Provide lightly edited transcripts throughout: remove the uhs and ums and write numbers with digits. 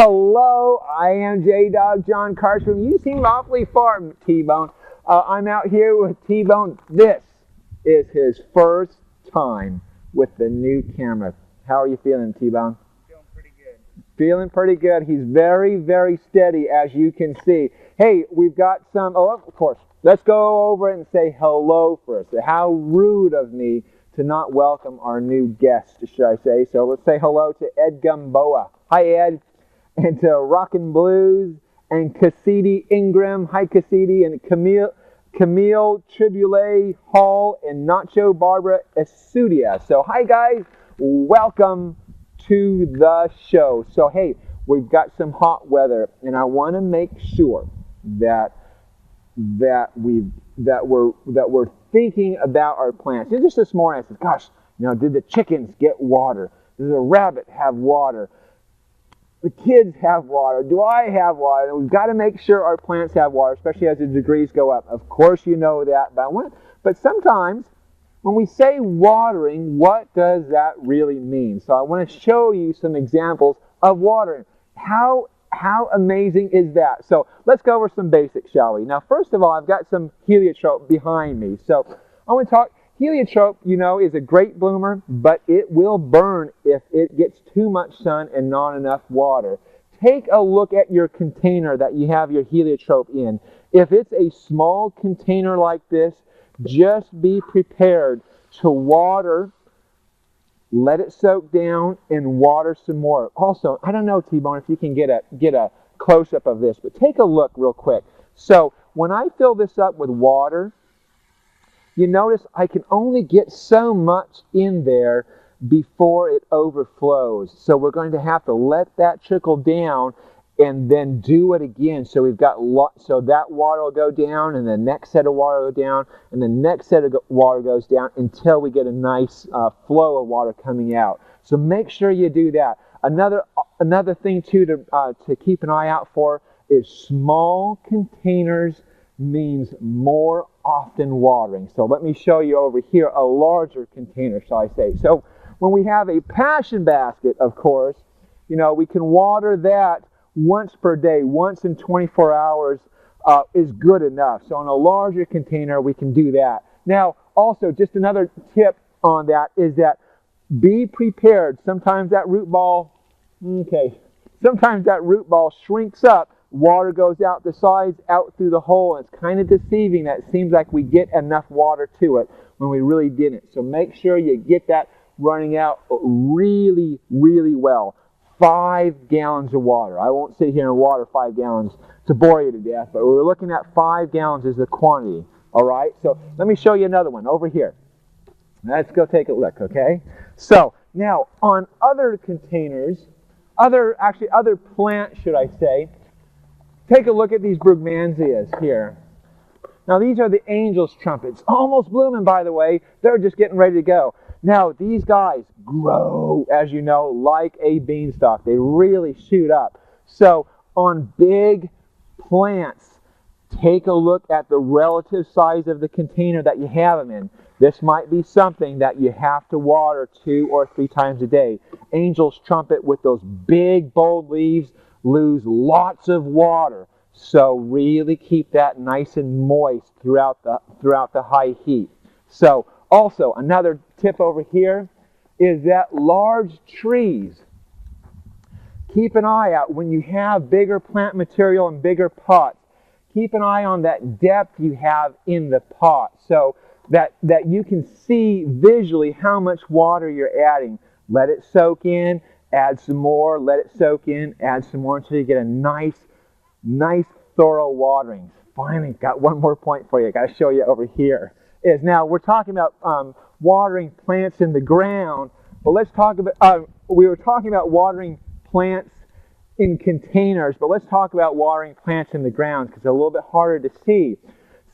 Hello, I am J-Dog John Karstrom. You seem awfully far, T-Bone. I'm out here with T-Bone. This is his first time with the new camera. How are you feeling, T-Bone? Feeling pretty good. Feeling pretty good. He's very, very steady, as you can see. Hey, we've got some, of course, let's go over and say hello first. How rude of me to not welcome our new guest, should I say. So let's say hello to Ed Gumboa. Hi, Ed. And to Rockin' Blues and Cassidy Ingram. Hi, Cassidy. And Camille Triboulet Hall and Nacho Barbara Esudia. So, hi, guys. Welcome to the show. So, hey, we've got some hot weather, and I want to make sure that we're thinking about our plants. Just this morning, I said, gosh, did the chickens get water? Does the rabbit have water? The kids have water. Do I have water? We've got to make sure our plants have water, especially as the degrees go up. Of course you know that, but sometimes when we say watering, what does that really mean? So I want to show you some examples of watering. How amazing is that? So let's go over some basics, shall we? Now, first of all, I've got some heliotrope behind me. So I want to talk. Heliotrope, is a great bloomer, but it will burn if it gets too much sun and not enough water. Take a look at your container that you have your heliotrope in. If it's a small container like this, just be prepared to water, let it soak down, and water some more. Also, I don't know, T-Bone, if you can get a close-up of this, but take a look real quick. So when I fill this up with water, you notice I can only get so much in there before it overflows. So we're going to have to let that trickle down and then do it again. So we've got so that water will go down, and the next set of water will go down, and the next set of water goes down until we get a nice flow of water coming out. So make sure you do that. Another thing too to keep an eye out for is small containers means more often watering. So let me show you over here a larger container, shall I say. So when we have a passion basket, of course, we can water that once per day, once in 24 hours is good enough. So in a larger container, we can do that. Now, also, just another tip on that is that be prepared. Sometimes that root ball shrinks up. Water goes out the sides, out through the hole, and it's kind of deceiving that it seems like we get enough water to it when we really didn't. So make sure you get that running out really, really well. 5 gallons of water. I won't sit here and water 5 gallons to bore you to death, but we're looking at 5 gallons is the quantity. All right? So let me show you another one over here. Let's go take a look, okay? So now on other containers, other plants, should I say, take a look at these brugmansias here. Now these are the angel's trumpets. Almost blooming, by the way. They're just getting ready to go. Now these guys grow, as you know, like a beanstalk. They really shoot up. So on big plants, take a look at the relative size of the container that you have them in. This might be something that you have to water 2 or 3 times a day. Angel's trumpet with those big, bold leaves lose lots of water, so really keep that nice and moist throughout the high heat. So also another tip over here is that large trees, keep an eye out when you have bigger plant material and bigger pots. Keep an eye on that depth you have in the pot so that you can see visually how much water you're adding. Let it soak in. Add some more, let it soak in, add some more until you get a nice, thorough watering. Finally, got one more point for you. I got to show you over here. Now we're talking about watering plants in the ground, but let's talk about. We were talking about watering plants in containers, but let's talk about watering plants in the ground because it's a little bit harder to see.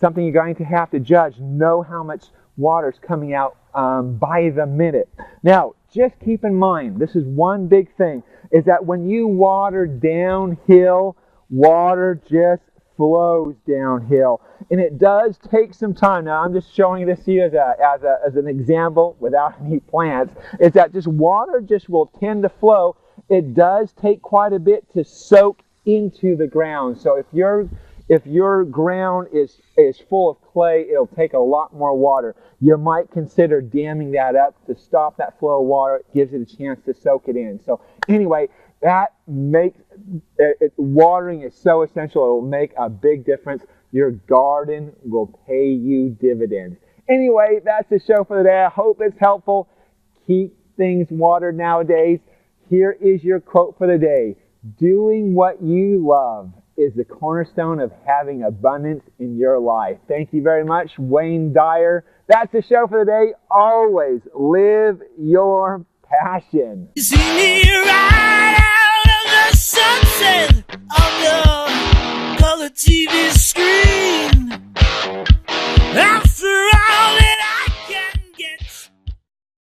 Something you're going to have to judge. Know how much water is coming out by the minute. Now, just keep in mind, this is one big thing, is that when you water downhill, water just flows downhill. And it does take some time. Now, I'm just showing this to you as an example without any plants, is that just water just will tend to flow it does take quite a bit to soak into the ground. So if your ground is full of clay, it'll take a lot more water. You might consider damming that up to stop that flow of water. It gives it a chance to soak it in. So anyway, that makes watering is so essential. It will make a big difference. Your garden will pay you dividends. Anyway, that's the show for today. I hope it's helpful. Keep things watered nowadays. Here is your quote for the day. Doing what you love is the cornerstone of having abundance in your life. Thank you very much, Wayne Dyer. That's the show for the day. Always live your passion. You see me right out of the sunset of the color TV screen. I'm